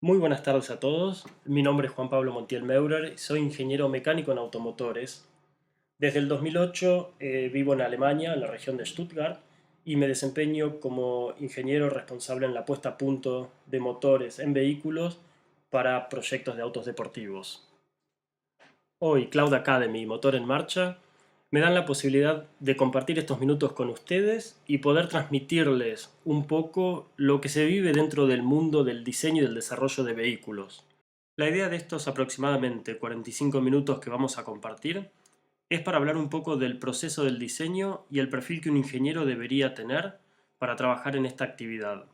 Muy buenas tardes a todos. Mi nombre es Juan Pablo Montiel Meurer, soy ingeniero mecánico en automotores. Desde el 2008 vivo en Alemania, en la región de Stuttgart, y me desempeño como ingeniero responsable en la puesta a punto de motores en vehículos para proyectos de autos deportivos. Hoy, Cloud Academy y Motor en Marcha me dan la posibilidad de compartir estos minutos con ustedes y poder transmitirles un poco lo que se vive dentro del mundo del diseño y del desarrollo de vehículos. La idea de estos aproximadamente 45 minutos que vamos a compartir es para hablar un poco del proceso del diseño y el perfil que un ingeniero debería tener para trabajar en esta actividad.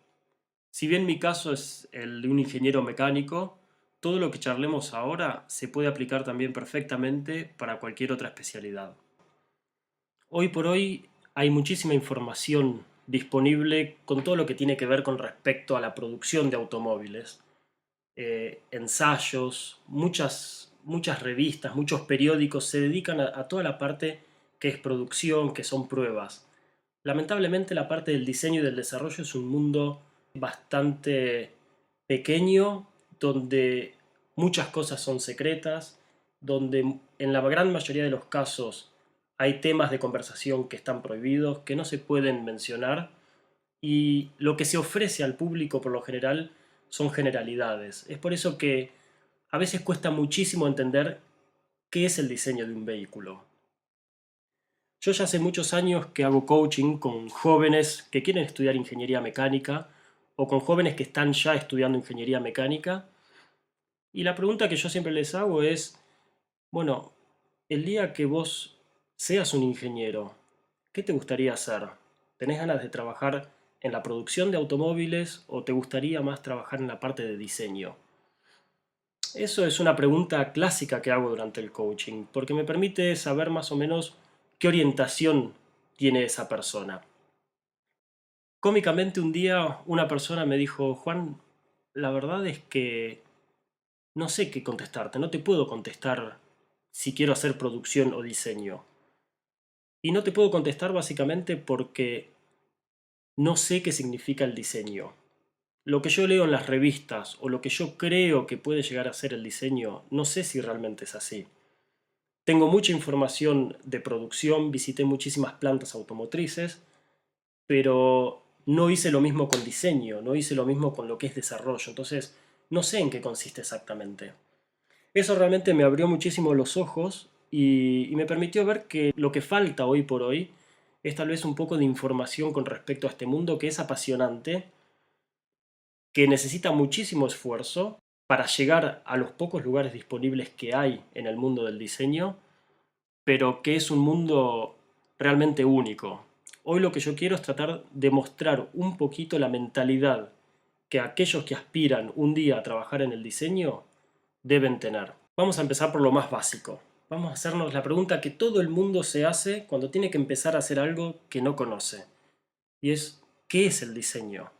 Si bien mi caso es el de un ingeniero mecánico, todo lo que charlemos ahora se puede aplicar también perfectamente para cualquier otra especialidad. Hoy por hoy hay muchísima información disponible con todo lo que tiene que ver con respecto a la producción de automóviles. Ensayos, muchas revistas, muchos periódicos se dedican a toda la parte que es producción, que son pruebas. Lamentablemente la parte del diseño y del desarrollo es un mundo bastante pequeño, donde muchas cosas son secretas, donde en la gran mayoría de los casos hay temas de conversación que están prohibidos, que no se pueden mencionar, y lo que se ofrece al público por lo general son generalidades. Es por eso que a veces cuesta muchísimo entender qué es el diseño de un vehículo. Yo ya hace muchos años que hago coaching con jóvenes que quieren estudiar ingeniería mecánica o con jóvenes que están ya estudiando ingeniería mecánica. Y la pregunta que yo siempre les hago es, bueno, el día que vos seas un ingeniero, ¿qué te gustaría hacer? ¿Tenés ganas de trabajar en la producción de automóviles o te gustaría más trabajar en la parte de diseño? Eso es una pregunta clásica que hago durante el coaching, porque me permite saber más o menos qué orientación tiene esa persona. Cómicamente un día una persona me dijo, Juan, la verdad es que no sé qué contestarte, no te puedo contestar si quiero hacer producción o diseño. Y no te puedo contestar básicamente porque no sé qué significa el diseño. Lo que yo leo en las revistas o lo que yo creo que puede llegar a ser el diseño, no sé si realmente es así. Tengo mucha información de producción, visité muchísimas plantas automotrices, pero no hice lo mismo con diseño, no hice lo mismo con lo que es desarrollo, entonces no sé en qué consiste exactamente. Eso realmente me abrió muchísimo los ojos y me permitió ver que lo que falta hoy por hoy es tal vez un poco de información con respecto a este mundo que es apasionante, que necesita muchísimo esfuerzo para llegar a los pocos lugares disponibles que hay en el mundo del diseño, pero que es un mundo realmente único. Hoy lo que yo quiero es tratar de mostrar un poquito la mentalidad que aquellos que aspiran un día a trabajar en el diseño deben tener. Vamos a empezar por lo más básico. Vamos a hacernos la pregunta que todo el mundo se hace cuando tiene que empezar a hacer algo que no conoce. Y es, ¿qué es el diseño?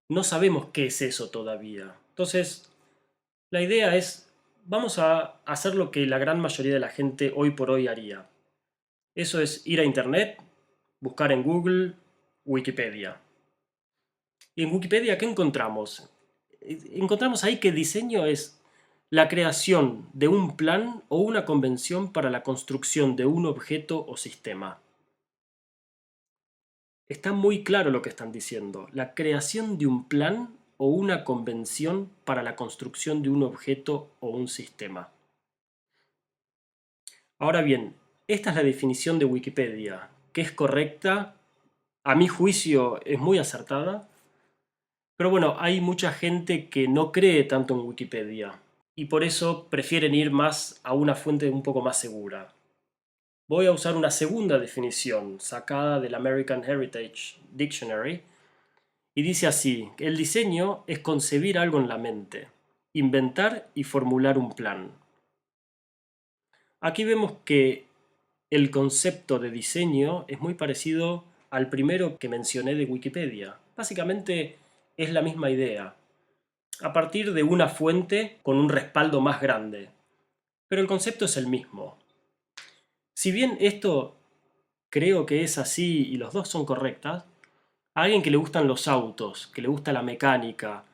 No sabemos qué es eso todavía. Entonces, la idea es, vamos a hacer lo que la gran mayoría de la gente hoy por hoy haría. Eso es ir a Internet, buscar en Google, Wikipedia. ¿Y en Wikipedia qué encontramos? Encontramos ahí que diseño es la creación de un plan o una convención para la construcción de un objeto o sistema. Está muy claro lo que están diciendo. La creación de un plan o una convención para la construcción de un objeto o un sistema. Ahora bien, esta es la definición de Wikipedia, que es correcta, a mi juicio es muy acertada, pero bueno, hay mucha gente que no cree tanto en Wikipedia y por eso prefieren ir más a una fuente un poco más segura. Voy a usar una segunda definición sacada del American Heritage Dictionary y dice así, el diseño es concebir algo en la mente, inventar y formular un plan. Aquí vemos que el concepto de diseño es muy parecido al primero que mencioné de Wikipedia. Básicamente es la misma idea, a partir de una fuente con un respaldo más grande, pero el concepto es el mismo. Si bien esto creo que es así y los dos son correctas, a alguien que le gustan los autos, que le gusta la mecánica,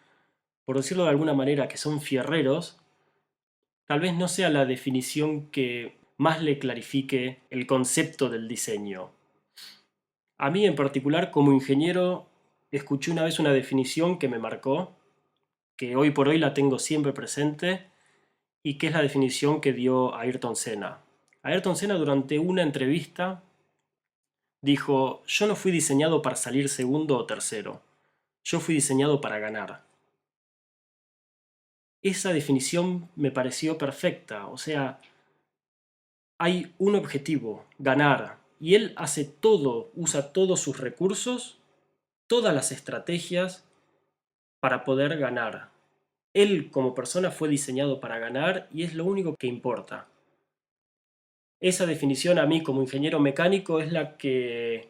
por decirlo de alguna manera, que son fierreros, tal vez no sea la definición que más le clarifique el concepto del diseño. A mí en particular, como ingeniero, escuché una vez una definición que me marcó, que hoy por hoy la tengo siempre presente, y que es la definición que dio Ayrton Senna. Ayrton Senna durante una entrevista dijo: yo no fui diseñado para salir segundo o tercero, yo fui diseñado para ganar. Esa definición me pareció perfecta, o sea, hay un objetivo, ganar, y él hace todo, usa todos sus recursos, todas las estrategias para poder ganar. Él como persona fue diseñado para ganar y es lo único que importa. Esa definición a mí como ingeniero mecánico es la que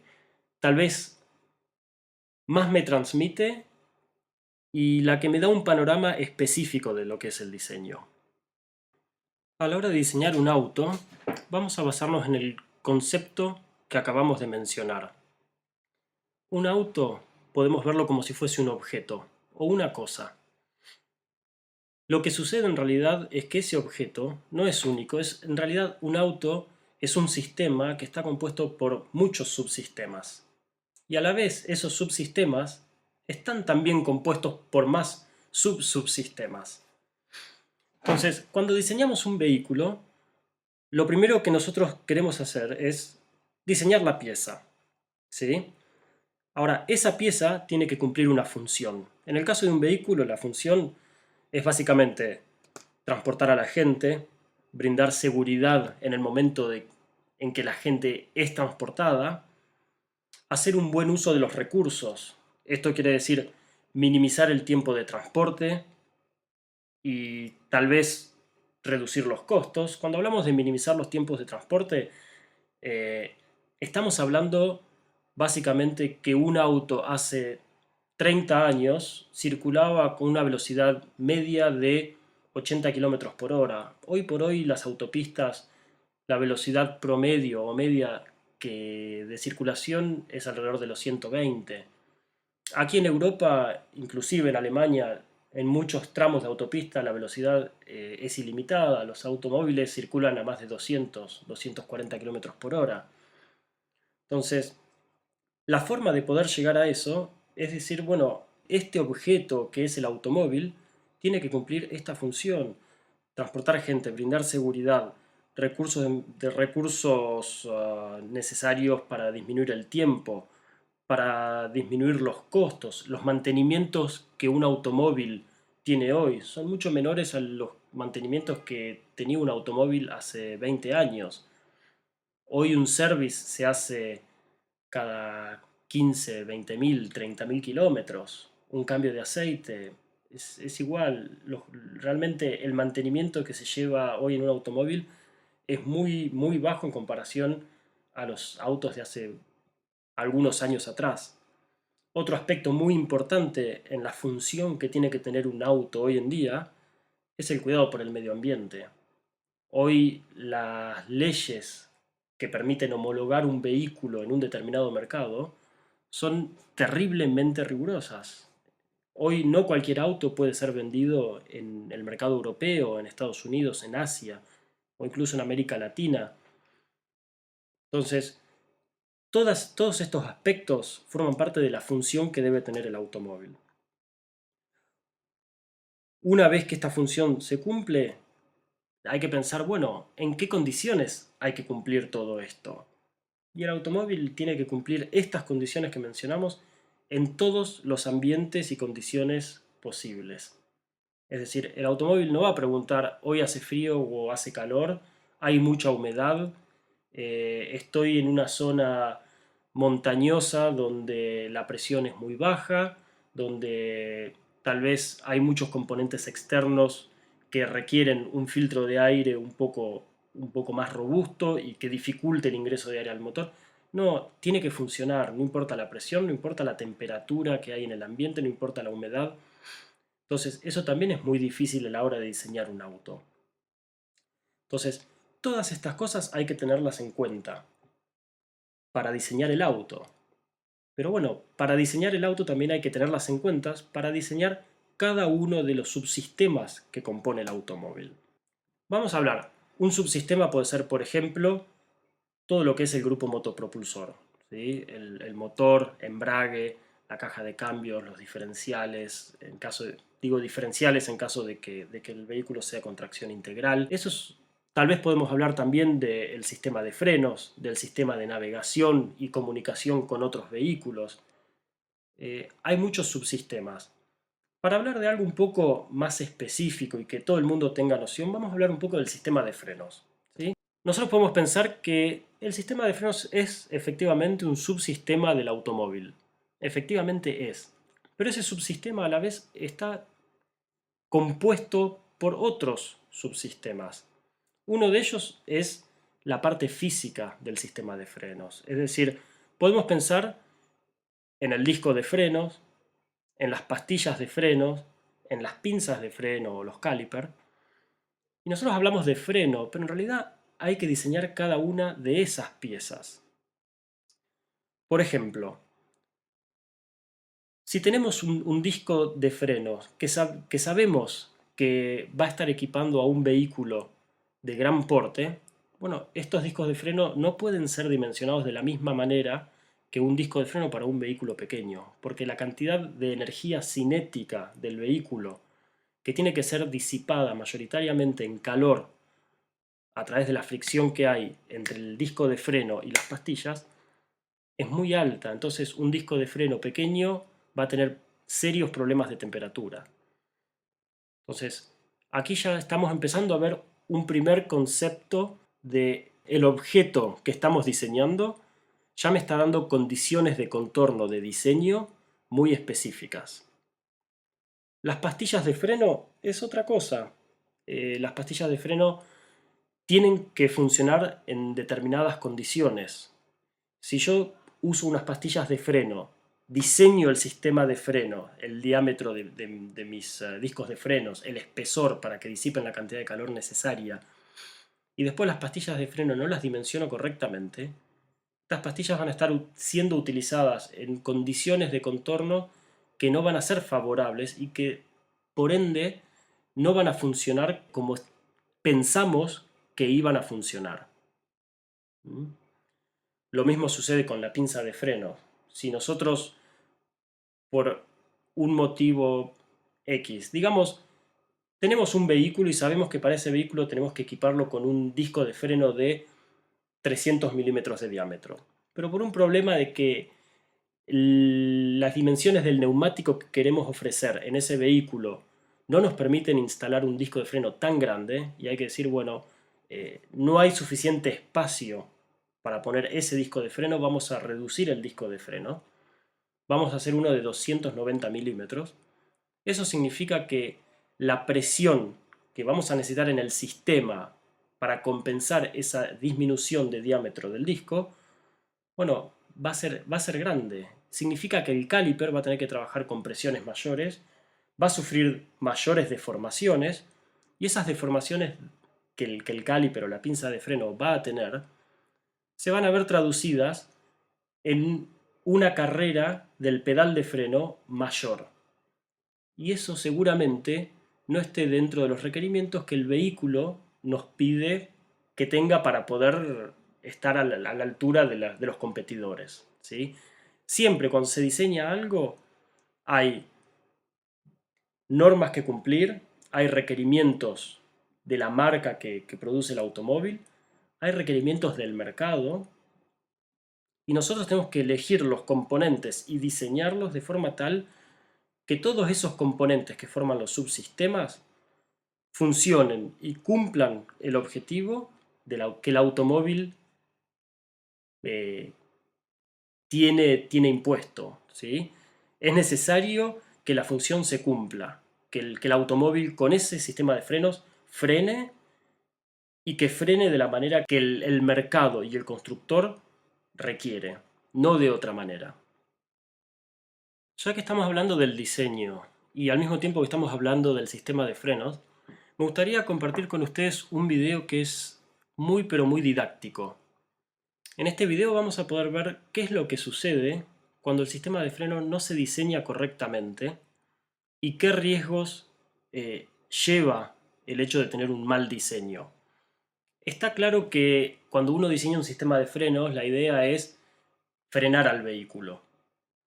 tal vez más me transmite y la que me da un panorama específico de lo que es el diseño. A la hora de diseñar un auto, vamos a basarnos en el concepto que acabamos de mencionar. Un auto podemos verlo como si fuese un objeto o una cosa. Lo que sucede en realidad es que ese objeto no es único, en realidad un auto es un sistema que está compuesto por muchos subsistemas. Y a la vez esos subsistemas están también compuestos por más subsubsistemas. Entonces, cuando diseñamos un vehículo, lo primero que nosotros queremos hacer es diseñar la pieza, ¿sí? Ahora, esa pieza tiene que cumplir una función. En el caso de un vehículo, la función es básicamente transportar a la gente, brindar seguridad en el momento en que la gente es transportada, hacer un buen uso de los recursos. Esto quiere decir minimizar el tiempo de transporte y tal vez reducir los costos. Cuando hablamos de minimizar los tiempos de transporte, eh, estamos hablando básicamente que un auto hace 30 años circulaba con una velocidad media de 80 kilómetros por hora. Hoy por hoy las autopistas, la velocidad promedio o media de circulación es alrededor de los 120. Aquí en Europa, inclusive en Alemania, en muchos tramos de autopista la velocidad es ilimitada. Los automóviles circulan a más de 200, 240 kilómetros por hora. Entonces, la forma de poder llegar a eso es decir, bueno, este objeto que es el automóvil tiene que cumplir esta función: transportar gente, brindar seguridad, recursos necesarios para disminuir el tiempo, para disminuir los costos. Los mantenimientos que un automóvil tiene hoy son mucho menores a los mantenimientos que tenía un automóvil hace 20 años. Hoy un service se hace cada 15, 20.000, 30.000 kilómetros. Un cambio de aceite es igual. Realmente el mantenimiento que se lleva hoy en un automóvil es muy, muy bajo en comparación a los autos de hace algunos años atrás. Otro aspecto muy importante en la función que tiene que tener un auto hoy en día es el cuidado por el medio ambiente. Hoy las leyes que permiten homologar un vehículo en un determinado mercado son terriblemente rigurosas. Hoy no cualquier auto puede ser vendido en el mercado europeo, en Estados Unidos, en Asia o incluso en América Latina. Entonces, todos estos aspectos forman parte de la función que debe tener el automóvil. Una vez que esta función se cumple, hay que pensar, bueno, ¿en qué condiciones hay que cumplir todo esto? Y el automóvil tiene que cumplir estas condiciones que mencionamos en todos los ambientes y condiciones posibles. Es decir, el automóvil no va a preguntar: hoy hace frío o hace calor, hay mucha humedad, estoy en una zona montañosa donde la presión es muy baja, donde tal vez hay muchos componentes externos que requieren un filtro de aire un poco más robusto y que dificulte el ingreso de aire al motor. No, tiene que funcionar, no importa la presión, no importa la temperatura que hay en el ambiente, no importa la humedad. Entonces, eso también es muy difícil a la hora de diseñar un auto. Entonces, todas estas cosas hay que tenerlas en cuenta para diseñar el auto. Pero bueno, para diseñar el auto también hay que tenerlas en cuenta para diseñar cada uno de los subsistemas que compone el automóvil. Vamos a hablar. Un subsistema puede ser, por ejemplo, todo lo que es el grupo motopropulsor, ¿sí? El motor, embrague, la caja de cambios, los diferenciales, digo diferenciales en caso de que el vehículo sea con tracción integral. Tal vez podemos hablar también del sistema de frenos, del sistema de navegación y comunicación con otros vehículos. Hay muchos subsistemas. Para hablar de algo un poco más específico y que todo el mundo tenga noción, vamos a hablar un poco del sistema de frenos, ¿sí? Nosotros podemos pensar que el sistema de frenos es efectivamente un subsistema del automóvil. Efectivamente es. Pero ese subsistema a la vez está compuesto por otros subsistemas. Uno de ellos es la parte física del sistema de frenos. Es decir, podemos pensar en el disco de frenos, en las pastillas de frenos, en las pinzas de freno o los calipers. Y nosotros hablamos de freno, pero en realidad hay que diseñar cada una de esas piezas. Por ejemplo, si tenemos un disco de frenos que sabemos que va a estar equipando a un vehículo de gran porte, bueno, estos discos de freno no pueden ser dimensionados de la misma manera que un disco de freno para un vehículo pequeño, porque la cantidad de energía cinética del vehículo, que tiene que ser disipada mayoritariamente en calor a través de la fricción que hay entre el disco de freno y las pastillas, es muy alta. Entonces un disco de freno pequeño va a tener serios problemas de temperatura. Entonces, aquí ya estamos empezando a ver un primer concepto de el objeto que estamos diseñando ya me está dando condiciones de contorno de diseño muy específicas. Las pastillas de freno es otra cosa. Las pastillas de freno tienen que funcionar en determinadas condiciones. Si yo uso unas pastillas de freno, diseño el sistema de freno, el diámetro de mis discos de frenos, el espesor para que disipen la cantidad de calor necesaria, y después las pastillas de freno no las dimensiono correctamente, estas pastillas van a estar siendo utilizadas en condiciones de contorno que no van a ser favorables y que, por ende, no van a funcionar como pensamos que iban a funcionar. ¿Mm? Lo mismo sucede con la pinza de freno. Si nosotros, por un motivo X, digamos, tenemos un vehículo y sabemos que para ese vehículo tenemos que equiparlo con un disco de freno de 300 milímetros de diámetro. Pero por un problema de que las dimensiones del neumático que queremos ofrecer en ese vehículo no nos permiten instalar un disco de freno tan grande, y hay que decir, bueno, no hay suficiente espacio para poner ese disco de freno, vamos a reducir el disco de freno. Vamos a hacer uno de 290 milímetros. Eso significa que la presión que vamos a necesitar en el sistema para compensar esa disminución de diámetro del disco, bueno, va a ser grande. Significa que el caliper va a tener que trabajar con presiones mayores, va a sufrir mayores deformaciones, y esas deformaciones que el caliper o la pinza de freno va a tener, se van a ver traducidas en una carrera del pedal de freno mayor. Y eso seguramente no esté dentro de los requerimientos que el vehículo nos pide que tenga para poder estar a la altura de los competidores, ¿sí? Siempre cuando se diseña algo hay normas que cumplir, hay requerimientos de la marca que produce el automóvil, hay requerimientos del mercado, y nosotros tenemos que elegir los componentes y diseñarlos de forma tal que todos esos componentes que forman los subsistemas funcionen y cumplan el objetivo que el automóvil eh, tiene impuesto, ¿sí? Es necesario que la función se cumpla, que el automóvil con ese sistema de frenos frene, y que frene de la manera que el mercado y el constructor requiere, no de otra manera. Ya que estamos hablando del diseño y al mismo tiempo que estamos hablando del sistema de frenos, me gustaría compartir con ustedes un video que es muy pero muy didáctico. En este video vamos a poder ver qué es lo que sucede cuando el sistema de freno no se diseña correctamente y qué riesgos lleva el hecho de tener un mal diseño. Está claro que cuando uno diseña un sistema de frenos, la idea es frenar al vehículo.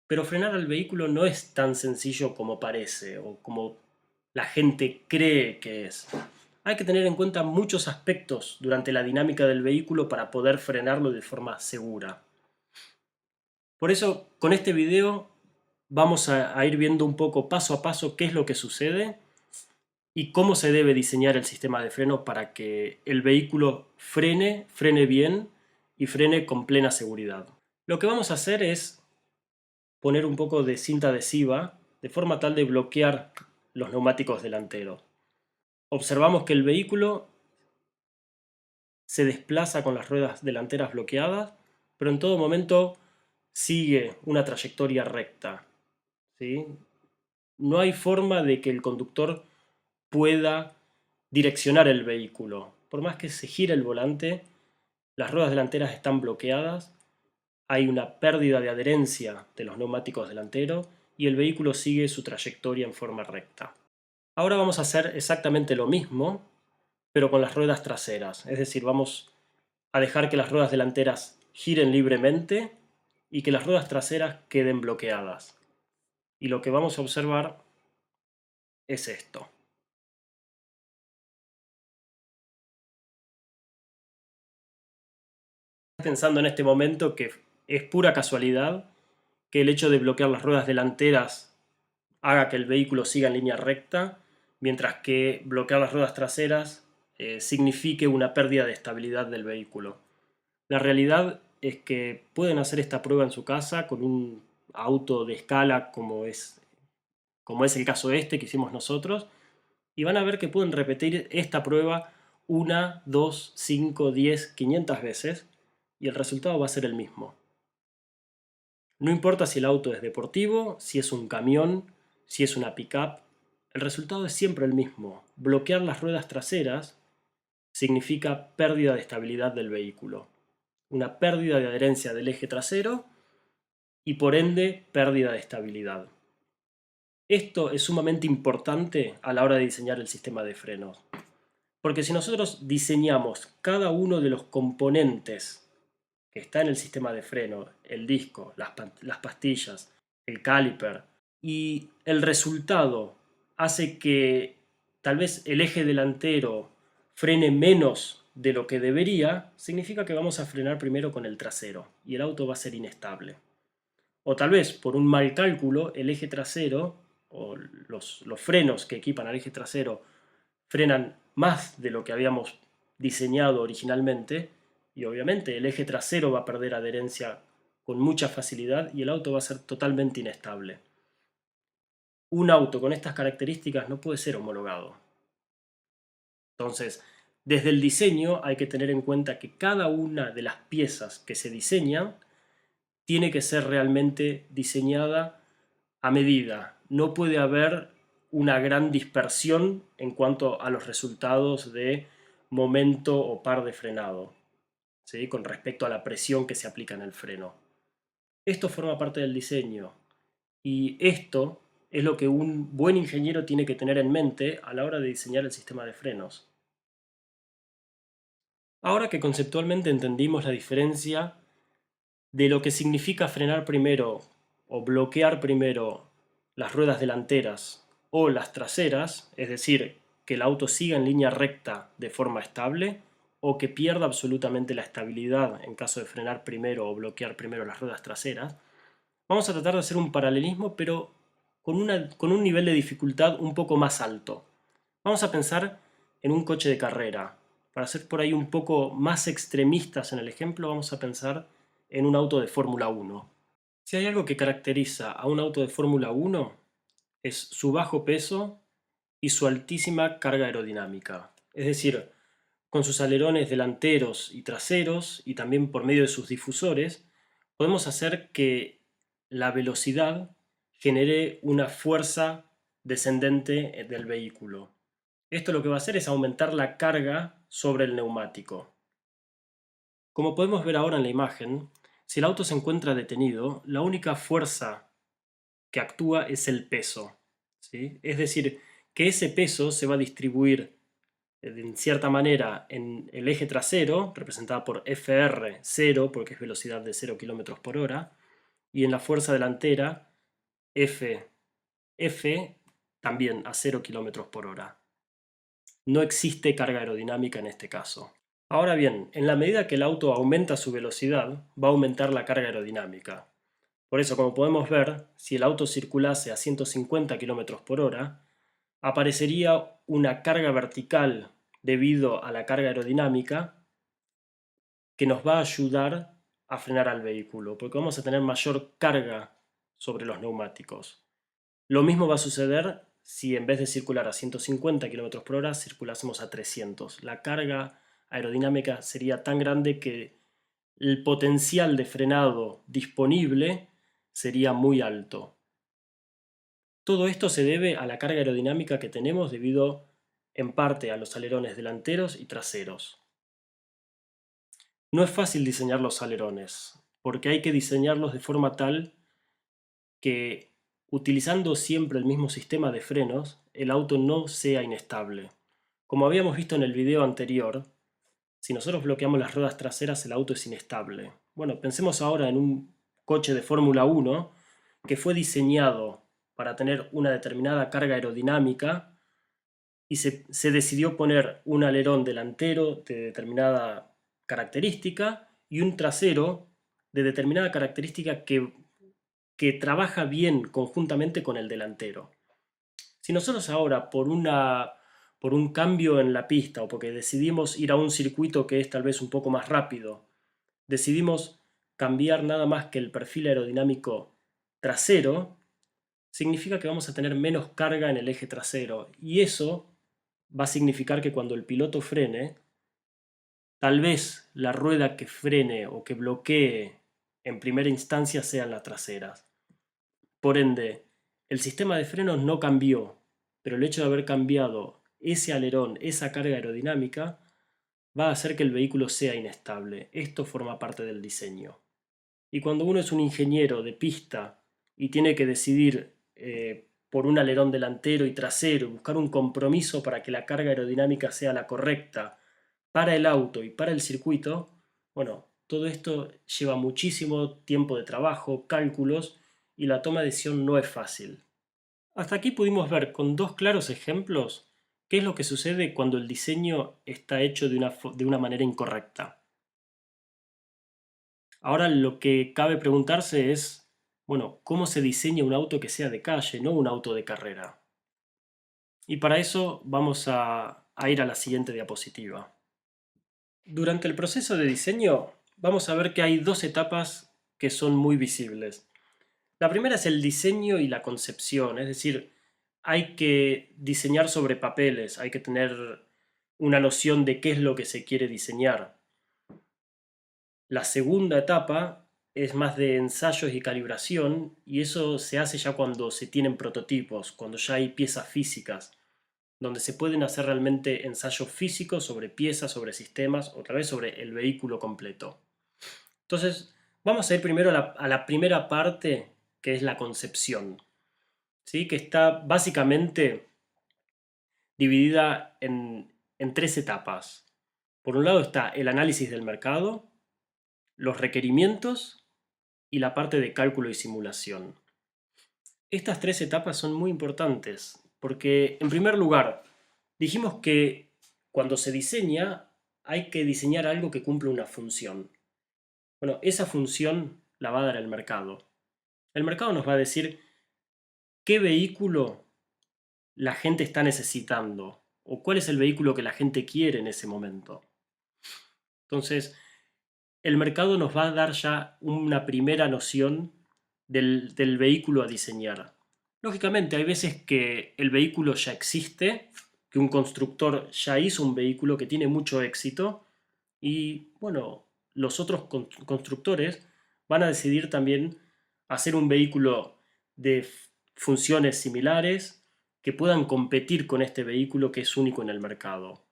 Pero frenar al vehículo no es tan sencillo como parece o como la gente cree que es. Hay que tener en cuenta muchos aspectos durante la dinámica del vehículo para poder frenarlo de forma segura. Por eso, con este video vamos a ir viendo un poco paso a paso qué es lo que sucede y cómo se debe diseñar el sistema de freno para que el vehículo frene bien y frene con plena seguridad. Lo que vamos a hacer es poner un poco de cinta adhesiva de forma tal de bloquear los neumáticos delanteros. Observamos que el vehículo se desplaza con las ruedas delanteras bloqueadas, pero en todo momento sigue una trayectoria recta, ¿sí? No hay forma de que el conductor pueda direccionar el vehículo. Por más que se gire el volante, las ruedas delanteras están bloqueadas, hay una pérdida de adherencia de los neumáticos delanteros y el vehículo sigue su trayectoria en forma recta. Ahora vamos a hacer exactamente lo mismo, pero con las ruedas traseras. Es decir, vamos a dejar que las ruedas delanteras giren libremente y que las ruedas traseras queden bloqueadas. Y lo que vamos a observar es esto. Pensando en este momento que es pura casualidad que el hecho de bloquear las ruedas delanteras haga que el vehículo siga en línea recta, mientras que bloquear las ruedas traseras signifique una pérdida de estabilidad del vehículo. La realidad es que pueden hacer esta prueba en su casa con un auto de escala como es el caso este que hicimos nosotros, y van a ver que pueden repetir esta prueba 1, 2, 5, 10, 500 veces y el resultado va a ser el mismo. No importa si el auto es deportivo, si es un camión, si es una pickup, el resultado es siempre el mismo. Bloquear las ruedas traseras significa pérdida de estabilidad del vehículo, una pérdida de adherencia del eje trasero y por ende pérdida de estabilidad. Esto es sumamente importante a la hora de diseñar el sistema de frenos, porque si nosotros diseñamos cada uno de los componentes que está en el sistema de freno, el disco, las pastillas, el caliper, y el resultado hace que tal vez el eje delantero frene menos de lo que debería, significa que vamos a frenar primero con el trasero y el auto va a ser inestable. O tal vez por un mal cálculo el eje trasero o los frenos que equipan al eje trasero frenan más de lo que habíamos diseñado originalmente y obviamente el eje trasero va a perder adherencia con mucha facilidad y el auto va a ser totalmente inestable. Un auto con estas características no puede ser homologado. Entonces, desde el diseño hay que tener en cuenta que cada una de las piezas que se diseñan tiene que ser realmente diseñada a medida. No puede haber una gran dispersión en cuanto a los resultados de momento o par de frenado, ¿sí? Con respecto a la presión que se aplica en el freno. Esto forma parte del diseño y esto es lo que un buen ingeniero tiene que tener en mente a la hora de diseñar el sistema de frenos. Ahora que conceptualmente entendimos la diferencia de lo que significa frenar primero o bloquear primero las ruedas delanteras o las traseras, es decir, que el auto siga en línea recta de forma estable o que pierda absolutamente la estabilidad en caso de frenar primero o bloquear primero las ruedas traseras, vamos a tratar de hacer un paralelismo pero con un nivel de dificultad un poco más alto. Vamos a pensar en un coche de carrera. Para ser por ahí un poco más extremistas en el ejemplo, vamos a pensar en un auto de Fórmula 1. Si hay algo que caracteriza a un auto de Fórmula 1 es su bajo peso y su altísima carga aerodinámica. Es decir, con sus alerones delanteros y traseros y también por medio de sus difusores, podemos hacer que la velocidad genere una fuerza descendente del vehículo. Esto lo que va a hacer es aumentar la carga sobre el neumático. Como podemos ver ahora en la imagen, si el auto se encuentra detenido, la única fuerza que actúa es el peso, ¿sí? Es decir, que ese peso se va a distribuir en cierta manera en el eje trasero, representado por Fr, 0, porque es velocidad de 0 km por hora, y en la fuerza delantera, F también a 0 km por hora. No existe carga aerodinámica en este caso. Ahora bien, en la medida que el auto aumenta su velocidad, va a aumentar la carga aerodinámica. Por eso, como podemos ver, si el auto circulase a 150 km por hora, aparecería una carga vertical debido a la carga aerodinámica que nos va a ayudar a frenar al vehículo, porque vamos a tener mayor carga sobre los neumáticos. Lo mismo va a suceder si en vez de circular a 150 km por hora, circulásemos a 300. La carga aerodinámica sería tan grande que el potencial de frenado disponible sería muy alto. Todo esto se debe a la carga aerodinámica que tenemos debido en parte a los alerones delanteros y traseros. No es fácil diseñar los alerones, porque hay que diseñarlos de forma tal que, utilizando siempre el mismo sistema de frenos, el auto no sea inestable. Como habíamos visto en el video anterior, si nosotros bloqueamos las ruedas traseras, el auto es inestable. Bueno, pensemos ahora en un coche de Fórmula 1 que fue diseñado para tener una determinada carga aerodinámica y se decidió poner un alerón delantero de determinada característica y un trasero de determinada característica que trabaja bien conjuntamente con el delantero. Si nosotros ahora por un cambio en la pista o porque decidimos ir a un circuito que es tal vez un poco más rápido, decidimos cambiar nada más que el perfil aerodinámico trasero, significa que vamos a tener menos carga en el eje trasero y eso va a significar que cuando el piloto frene, tal vez la rueda que frene o que bloquee en primera instancia sean las traseras. Por ende, el sistema de frenos no cambió, pero el hecho de haber cambiado ese alerón, esa carga aerodinámica, va a hacer que el vehículo sea inestable. Esto forma parte del diseño. Y cuando uno es un ingeniero de pista y tiene que decidir por un alerón delantero y trasero, buscar un compromiso para que la carga aerodinámica sea la correcta para el auto y para el circuito, bueno, todo esto lleva muchísimo tiempo de trabajo, cálculos, y la toma de decisión no es fácil. Hasta aquí pudimos ver con dos claros ejemplos qué es lo que sucede cuando el diseño está hecho de una manera incorrecta. Ahora lo que cabe preguntarse es, bueno, ¿cómo se diseña un auto que sea de calle, no un auto de carrera? Y para eso vamos a ir a la siguiente diapositiva. Durante el proceso de diseño vamos a ver que hay dos etapas que son muy visibles. La primera es el diseño y la concepción, es decir, hay que diseñar sobre papeles, hay que tener una noción de qué es lo que se quiere diseñar. La segunda etapa es más de ensayos y calibración, y eso se hace ya cuando se tienen prototipos, cuando ya hay piezas físicas, donde se pueden hacer realmente ensayos físicos sobre piezas, sobre sistemas, otra vez sobre el vehículo completo. Entonces, vamos a ir primero a la primera parte, que es la concepción, ¿sí? Que está básicamente dividida en tres etapas. Por un lado está el análisis del mercado, los requerimientos y la parte de cálculo y simulación. Estas tres etapas son muy importantes porque, en primer lugar, dijimos que cuando se diseña hay que diseñar algo que cumpla una función. Bueno, esa función la va a dar el mercado. El mercado nos va a decir qué vehículo la gente está necesitando o cuál es el vehículo que la gente quiere en ese momento. Entonces, el mercado nos va a dar ya una primera noción del vehículo a diseñar. Lógicamente, hay veces que el vehículo ya existe, que un constructor ya hizo un vehículo que tiene mucho éxito y, bueno, los otros constructores van a decidir también hacer un vehículo de funciones similares que puedan competir con este vehículo que es único en el mercado.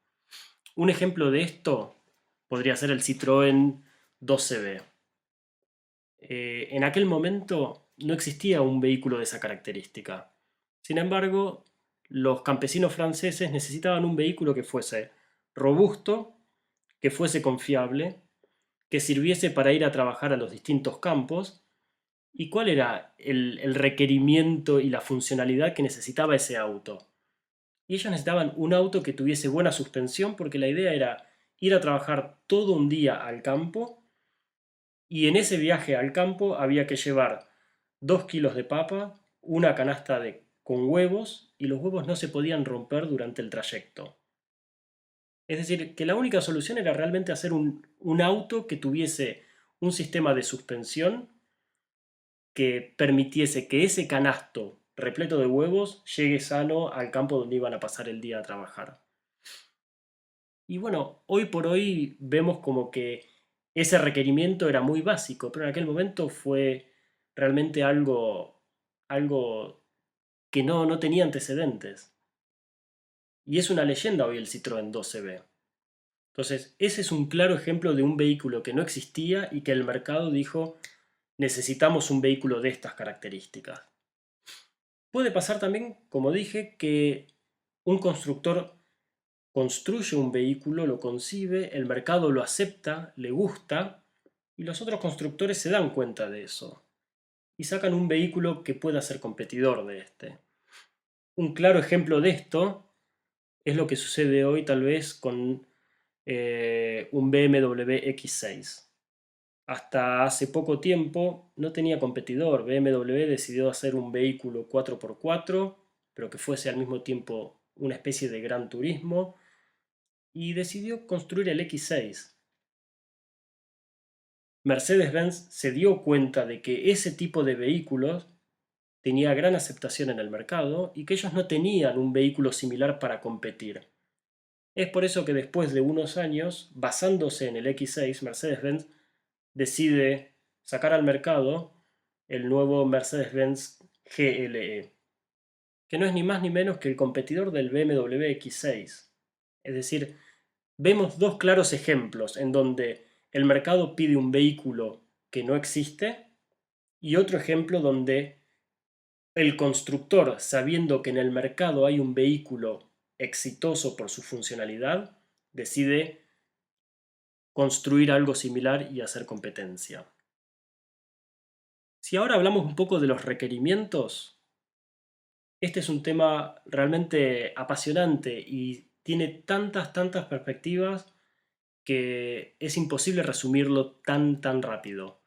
Un ejemplo de esto podría ser el Citroën 2CV. En aquel momento no existía un vehículo de esa característica. Sin embargo, los campesinos franceses necesitaban un vehículo que fuese robusto, que fuese confiable, que sirviese para ir a trabajar a los distintos campos. ¿Y cuál era el requerimiento y la funcionalidad que necesitaba ese auto? Y ellos necesitaban un auto que tuviese buena suspensión porque la idea era ir a trabajar todo un día al campo y en ese viaje al campo había que llevar 2 kilos de papa, una canasta con huevos y los huevos no se podían romper durante el trayecto. Es decir, que la única solución era realmente hacer un auto que tuviese un sistema de suspensión que permitiese que ese canasto repleto de huevos llegue sano al campo donde iban a pasar el día a trabajar. Y bueno, hoy por hoy vemos como que ese requerimiento era muy básico, pero en aquel momento fue realmente algo que no tenía antecedentes. Y es una leyenda hoy el Citroën 12B. Entonces, ese es un claro ejemplo de un vehículo que no existía y que el mercado dijo, necesitamos un vehículo de estas características. Puede pasar también, como dije, que un constructor construye un vehículo, lo concibe, el mercado lo acepta, le gusta, y los otros constructores se dan cuenta de eso y sacan un vehículo que pueda ser competidor de este. Un claro ejemplo de esto es lo que sucede hoy tal vez con un BMW X6. Hasta hace poco tiempo no tenía competidor. BMW decidió hacer un vehículo 4x4, pero que fuese al mismo tiempo una especie de gran turismo, y decidió construir el X6. Mercedes-Benz se dio cuenta de que ese tipo de vehículos tenía gran aceptación en el mercado y que ellos no tenían un vehículo similar para competir. Es por eso que después de unos años, basándose en el X6, Mercedes-Benz decide sacar al mercado el nuevo Mercedes-Benz GLE, que no es ni más ni menos que el competidor del BMW X6. Es decir, vemos dos claros ejemplos en donde el mercado pide un vehículo que no existe y otro ejemplo donde el constructor, sabiendo que en el mercado hay un vehículo exitoso por su funcionalidad, decide construir algo similar y hacer competencia. Si ahora hablamos un poco de los requerimientos, este es un tema realmente apasionante y tiene tantas perspectivas que es imposible resumirlo tan rápido.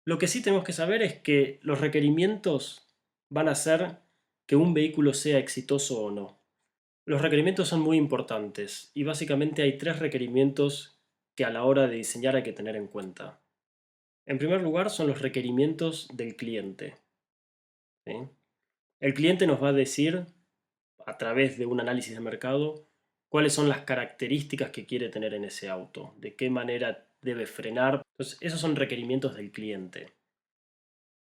Lo que sí tenemos que saber es que los requerimientos van a hacer que un vehículo sea exitoso o no. Los requerimientos son muy importantes y básicamente hay tres requerimientos que a la hora de diseñar hay que tener en cuenta. En primer lugar son los requerimientos del cliente, ¿sí? El cliente nos va a decir, a través de un análisis de mercado, cuáles son las características que quiere tener en ese auto, de qué manera debe frenar. Entonces, esos son requerimientos del cliente.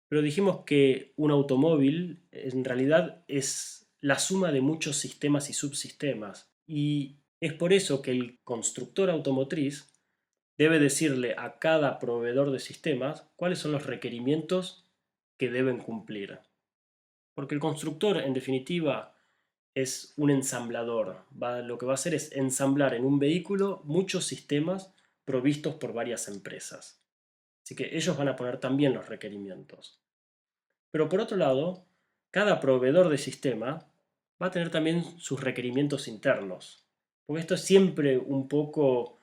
Pero dijimos que un automóvil en realidad es la suma de muchos sistemas y subsistemas. Y es por eso que el constructor automotriz debe decirle a cada proveedor de sistemas cuáles son los requerimientos que deben cumplir. Porque el constructor, en definitiva, es un ensamblador. Lo que va a hacer es ensamblar en un vehículo muchos sistemas provistos por varias empresas. Así que ellos van a poner también los requerimientos. Pero por otro lado, cada proveedor de sistema va a tener también sus requerimientos internos. Porque esto es siempre un poco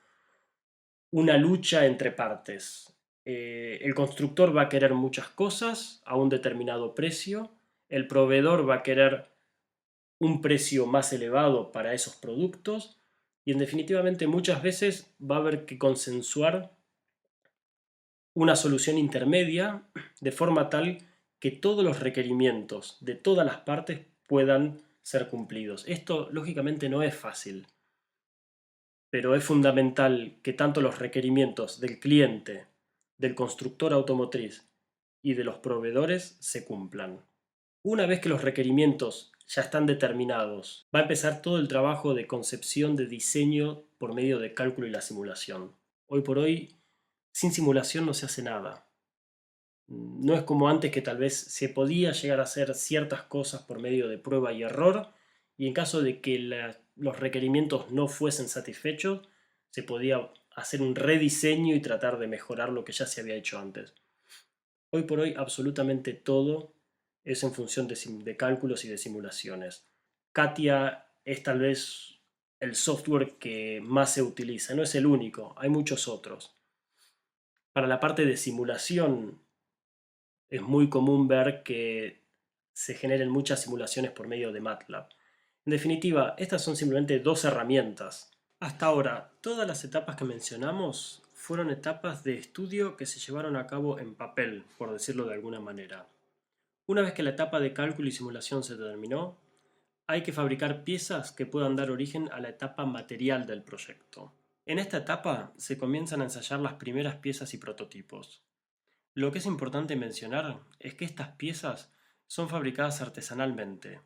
una lucha entre partes. El constructor va a querer muchas cosas a un determinado precio. El proveedor va a querer un precio más elevado para esos productos. Y en definitivamente muchas veces va a haber que consensuar una solución intermedia de forma tal que todos los requerimientos de todas las partes puedan ser cumplidos. Esto lógicamente no es fácil, pero es fundamental que tanto los requerimientos del cliente, del constructor automotriz y de los proveedores se cumplan. Una vez que los requerimientos ya están determinados, va a empezar todo el trabajo de concepción de diseño por medio de cálculo y la simulación. Hoy por hoy, sin simulación no se hace nada. No es como antes que tal vez se podía llegar a hacer ciertas cosas por medio de prueba y error, y en caso de que los requerimientos no fuesen satisfechos, se podía hacer un rediseño y tratar de mejorar lo que ya se había hecho antes. Hoy por hoy absolutamente todo es en función de cálculos y de simulaciones. Katia es tal vez el software que más se utiliza, no es el único, hay muchos otros. Para la parte de simulación es muy común ver que se generen muchas simulaciones por medio de MATLAB. En definitiva, estas son simplemente dos herramientas. Hasta ahora, todas las etapas que mencionamos fueron etapas de estudio que se llevaron a cabo en papel, por decirlo de alguna manera. Una vez que la etapa de cálculo y simulación se terminó, hay que fabricar piezas que puedan dar origen a la etapa material del proyecto. En esta etapa se comienzan a ensayar las primeras piezas y prototipos. Lo que es importante mencionar es que estas piezas son fabricadas artesanalmente.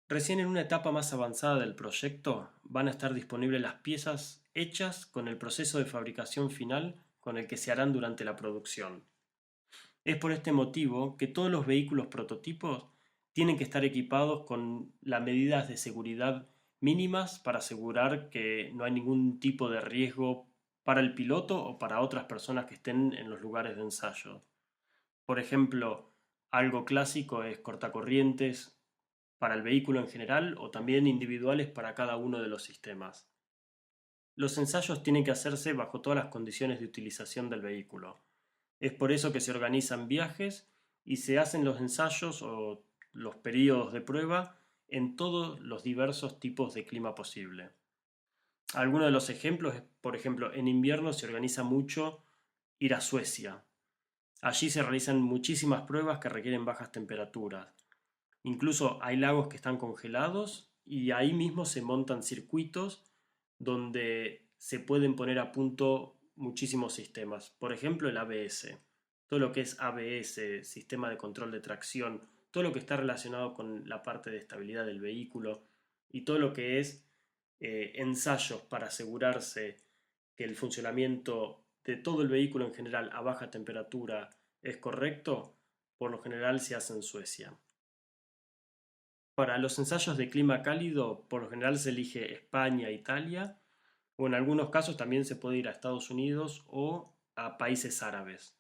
Recién en una etapa más avanzada del proyecto van a estar disponibles las piezas hechas con el proceso de fabricación final con el que se harán durante la producción. Es por este motivo que todos los vehículos prototipos tienen que estar equipados con las medidas de seguridad mínimas para asegurar que no hay ningún tipo de riesgo para el piloto o para otras personas que estén en los lugares de ensayo. Por ejemplo, algo clásico es cortacorrientes para el vehículo en general o también individuales para cada uno de los sistemas. Los ensayos tienen que hacerse bajo todas las condiciones de utilización del vehículo. Es por eso que se organizan viajes y se hacen los ensayos o los periodos de prueba en todos los diversos tipos de clima posible. Algunos de los ejemplos es, por ejemplo, en invierno se organiza mucho ir a Suecia. Allí se realizan muchísimas pruebas que requieren bajas temperaturas. Incluso hay lagos que están congelados y ahí mismo se montan circuitos donde se pueden poner a punto muchísimos sistemas. Por ejemplo, el ABS. Todo lo que es ABS, sistema de control de tracción, todo lo que está relacionado con la parte de estabilidad del vehículo y todo lo que es ensayos para asegurarse que el funcionamiento de todo el vehículo en general a baja temperatura es correcto, por lo general se hace en Suecia. Para los ensayos de clima cálido, por lo general se elige España, Italia, o en algunos casos también se puede ir a Estados Unidos o a países árabes.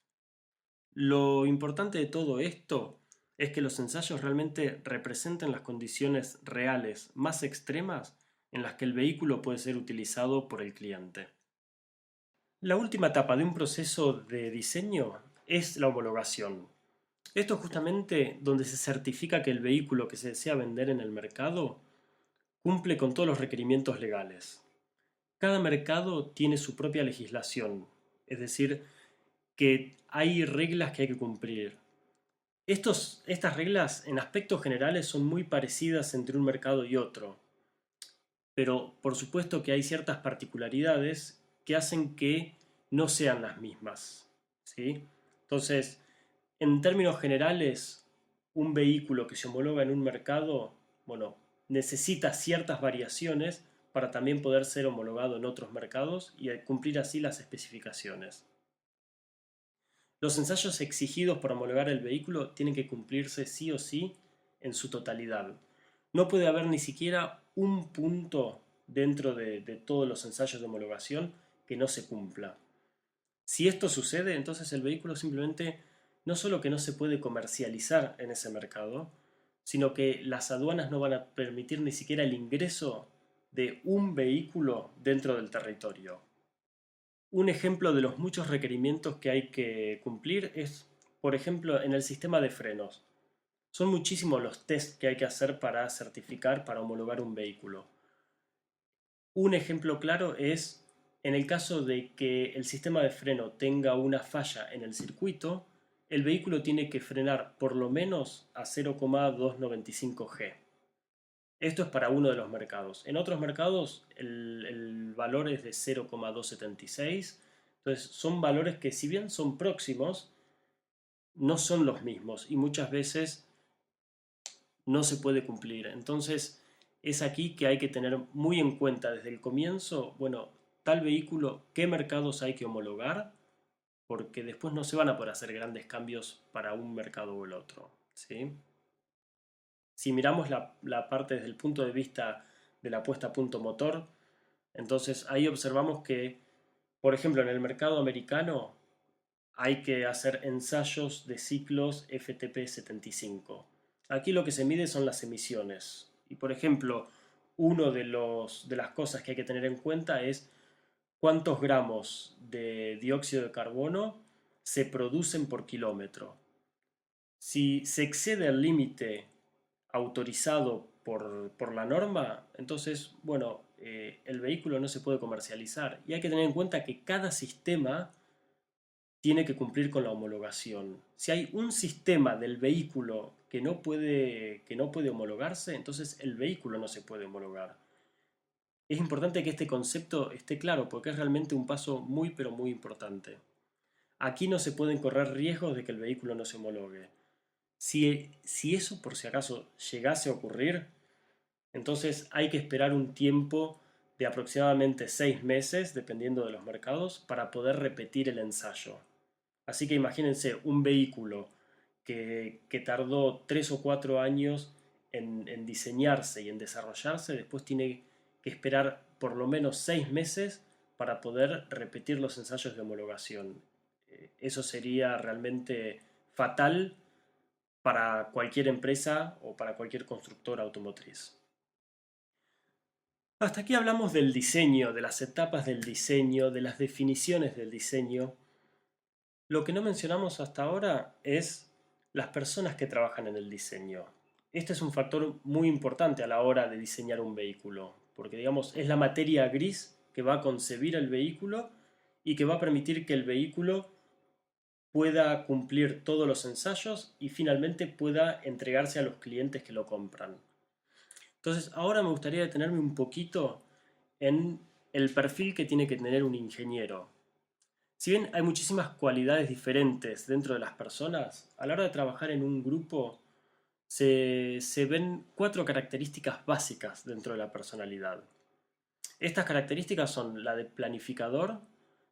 Lo importante de todo esto es que los ensayos realmente representen las condiciones reales más extremas en las que el vehículo puede ser utilizado por el cliente. La última etapa de un proceso de diseño es la homologación. Esto es justamente donde se certifica que el vehículo que se desea vender en el mercado cumple con todos los requerimientos legales. Cada mercado tiene su propia legislación, es decir, que hay reglas que hay que cumplir. Estas reglas en aspectos generales son muy parecidas entre un mercado y otro, pero por supuesto que hay ciertas particularidades que hacen que no sean las mismas, ¿sí? Entonces, en términos generales, un vehículo que se homologa en un mercado, bueno, necesita ciertas variaciones para también poder ser homologado en otros mercados y cumplir así las especificaciones. Los ensayos exigidos para homologar el vehículo tienen que cumplirse sí o sí en su totalidad. No puede haber ni siquiera un punto dentro de todos los ensayos de homologación que no se cumpla. Si esto sucede, entonces el vehículo simplemente no solo que no se puede comercializar en ese mercado, sino que las aduanas no van a permitir ni siquiera el ingreso de un vehículo dentro del territorio. Un ejemplo de los muchos requerimientos que hay que cumplir es, por ejemplo, en el sistema de frenos. Son muchísimos los tests que hay que hacer para certificar, para homologar un vehículo. Un ejemplo claro es en el caso de que el sistema de freno tenga una falla en el circuito, el vehículo tiene que frenar por lo menos a 0,295 G. Esto es para uno de los mercados. En otros mercados el valor es de 0,276. Entonces son valores que si bien son próximos, no son los mismos y muchas veces no se puede cumplir. Entonces es aquí que hay que tener muy en cuenta desde el comienzo, bueno, tal vehículo, qué mercados hay que homologar porque después no se van a poder hacer grandes cambios para un mercado o el otro, ¿sí? Si miramos la parte desde el punto de vista de la puesta a punto motor, entonces ahí observamos que, por ejemplo, en el mercado americano hay que hacer ensayos de ciclos FTP 75. Aquí lo que se mide son las emisiones. Y por ejemplo, uno de las cosas que hay que tener en cuenta es cuántos gramos de dióxido de carbono se producen por kilómetro. Si se excede el límite autorizado por la norma, entonces, bueno, el vehículo no se puede comercializar. Y hay que tener en cuenta que cada sistema tiene que cumplir con la homologación. Si hay un sistema del vehículo que no puede homologarse, entonces el vehículo no se puede homologar. Es importante que este concepto esté claro porque es realmente un paso muy pero muy importante. Aquí no se pueden correr riesgos de que el vehículo no se homologue. Si eso por si acaso llegase a ocurrir, entonces hay que esperar un tiempo de aproximadamente 6 meses, dependiendo de los mercados, para poder repetir el ensayo. Así que imagínense un vehículo que tardó 3 o 4 años en diseñarse y en desarrollarse, después tiene que esperar por lo menos 6 meses para poder repetir los ensayos de homologación. Eso sería realmente fatal para cualquier empresa o para cualquier constructora automotriz. Hasta aquí hablamos del diseño, de las etapas del diseño, de las definiciones del diseño. Lo que no mencionamos hasta ahora es las personas que trabajan en el diseño. Este es un factor muy importante a la hora de diseñar un vehículo, porque digamos es la materia gris que va a concebir el vehículo y que va a permitir que el vehículo pueda cumplir todos los ensayos y finalmente pueda entregarse a los clientes que lo compran. Entonces, ahora me gustaría detenerme un poquito en el perfil que tiene que tener un ingeniero. Si bien hay muchísimas cualidades diferentes dentro de las personas, a la hora de trabajar en un grupo se ven 4 características básicas dentro de la personalidad. Estas características son la del planificador,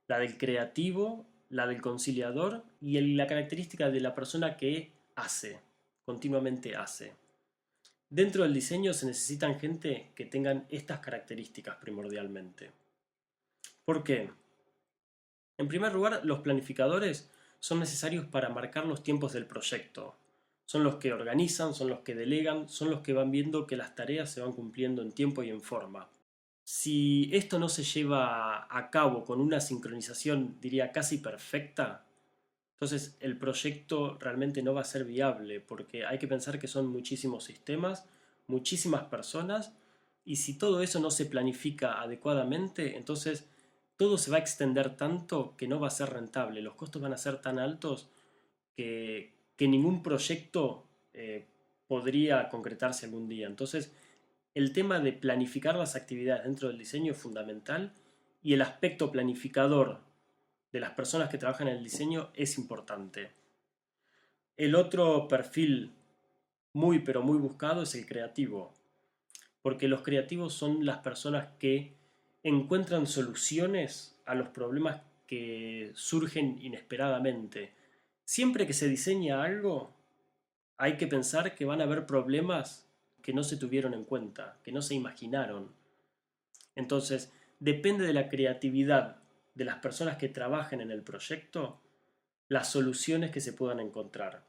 la del creativo, la del conciliador y la característica de la persona que hace, continuamente hace. Dentro del diseño se necesitan gente que tengan estas características primordialmente. ¿Por qué? En primer lugar, los planificadores son necesarios para marcar los tiempos del proyecto. Son los que organizan, son los que delegan, son los que van viendo que las tareas se van cumpliendo en tiempo y en forma. Si esto no se lleva a cabo con una sincronización, diría, casi perfecta, entonces el proyecto realmente no va a ser viable, porque hay que pensar que son muchísimos sistemas, muchísimas personas, y si todo eso no se planifica adecuadamente, entonces todo se va a extender tanto que no va a ser rentable. Los costos van a ser tan altos que ningún proyecto podría concretarse algún día. Entonces, el tema de planificar las actividades dentro del diseño es fundamental y el aspecto planificador de las personas que trabajan en el diseño es importante. El otro perfil muy pero muy buscado es el creativo, porque los creativos son las personas que encuentran soluciones a los problemas que surgen inesperadamente. Siempre que se diseña algo, hay que pensar que van a haber problemas que no se tuvieron en cuenta, que no se imaginaron. Entonces, depende de la creatividad de las personas que trabajen en el proyecto, las soluciones que se puedan encontrar.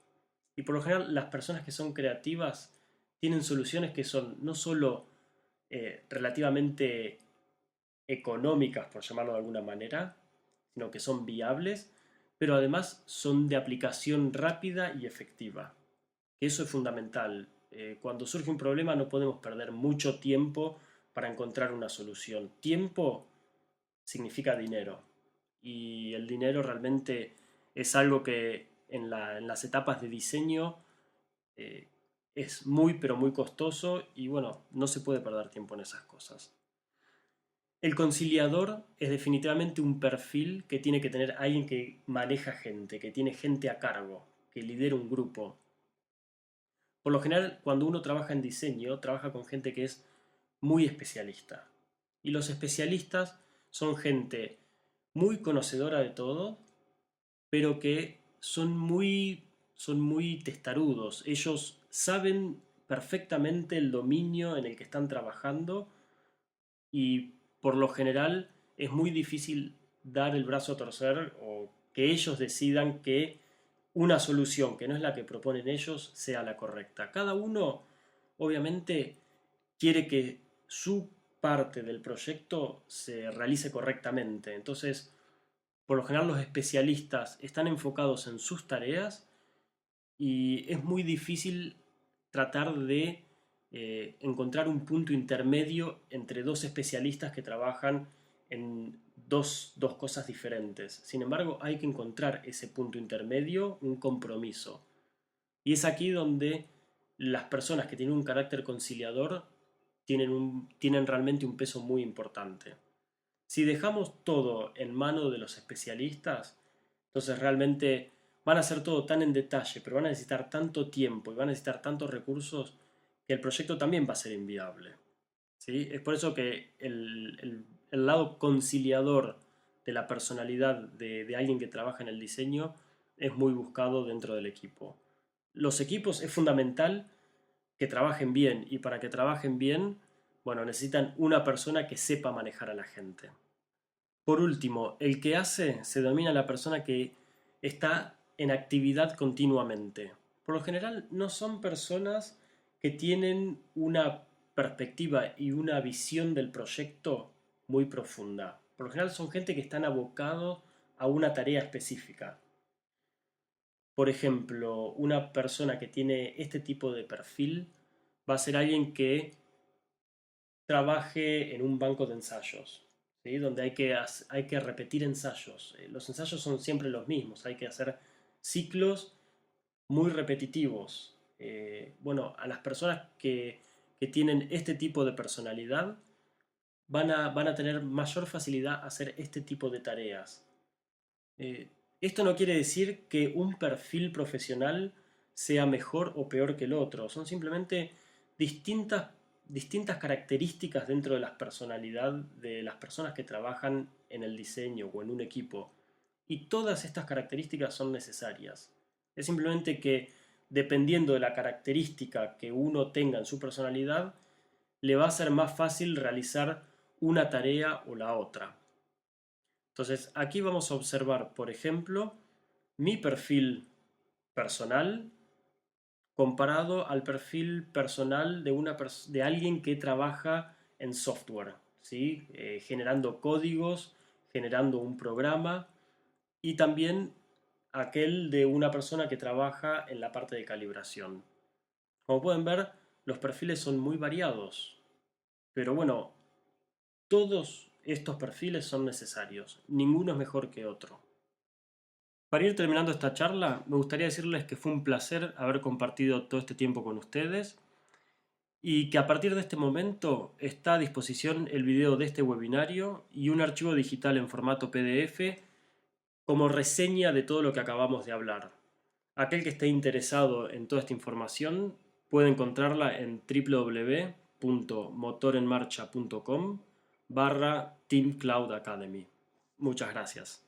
Y por lo general, las personas que son creativas tienen soluciones que son no solo relativamente económicas, por llamarlo de alguna manera, sino que son viables, pero además son de aplicación rápida y efectiva. Eso es fundamental. Cuando surge un problema no podemos perder mucho tiempo para encontrar una solución. Tiempo significa dinero y el dinero realmente es algo que en las etapas de diseño eh, es muy pero muy costoso y bueno, no se puede perder tiempo en esas cosas. El conciliador es definitivamente un perfil que tiene que tener alguien que maneja gente, que tiene gente a cargo, que lidera un grupo. Por lo general, cuando uno trabaja en diseño, trabaja con gente que es muy especialista. Y los especialistas son gente muy conocedora de todo, pero que son muy testarudos. Ellos saben perfectamente el dominio en el que están trabajando y por lo general es muy difícil dar el brazo a torcer o que ellos decidan que una solución que no es la que proponen ellos sea la correcta. Cada uno obviamente quiere que su parte del proyecto se realice correctamente. Entonces, por lo general los especialistas están enfocados en sus tareas y es muy difícil tratar de encontrar un punto intermedio entre dos especialistas que trabajan en dos cosas diferentes. Sin embargo, hay que encontrar ese punto intermedio, un compromiso. Y es aquí donde las personas que tienen un carácter conciliador tienen realmente un peso muy importante. Si dejamos todo en manos de los especialistas, entonces realmente van a hacer todo tan en detalle, pero van a necesitar tanto tiempo y van a necesitar tantos recursos que el proyecto también va a ser inviable. ¿Sí? Es por eso que el lado conciliador de la personalidad de alguien que trabaja en el diseño es muy buscado dentro del equipo. Los equipos es fundamental que trabajen bien y para que trabajen bien, bueno, necesitan una persona que sepa manejar a la gente. Por último, el que hace se denomina la persona que está en actividad continuamente. Por lo general no son personas que tienen una perspectiva y una visión del proyecto muy profunda. Por lo general son gente que están abocados a una tarea específica. Por ejemplo, una persona que tiene este tipo de perfil va a ser alguien que trabaje en un banco de ensayos, ¿sí? Donde hay que repetir ensayos. Los ensayos son siempre los mismos, hay que hacer ciclos muy repetitivos. Bueno, a las personas que tienen este tipo de personalidad van a tener mayor facilidad a hacer este tipo de tareas. Eh, Esto no quiere decir que un perfil profesional sea mejor o peor que el otro, son simplemente distintas características dentro de la personalidad de las personas que trabajan en el diseño o en un equipo. Y todas estas características son necesarias. Es simplemente que dependiendo de la característica que uno tenga en su personalidad, le va a ser más fácil realizar una tarea o la otra. Entonces, aquí vamos a observar, por ejemplo, mi perfil personal comparado al perfil personal de alguien que trabaja en software, ¿sí? Generando códigos, generando un programa y también aquel de una persona que trabaja en la parte de calibración. Como pueden ver, los perfiles son muy variados, pero bueno, todos estos perfiles son necesarios, ninguno es mejor que otro. Para ir terminando esta charla, me gustaría decirles que fue un placer haber compartido todo este tiempo con ustedes y que a partir de este momento está a disposición el video de este webinario y un archivo digital en formato PDF como reseña de todo lo que acabamos de hablar. Aquel que esté interesado en toda esta información puede encontrarla en www.motorenmarcha.com/Team Cloud Academy. Muchas gracias.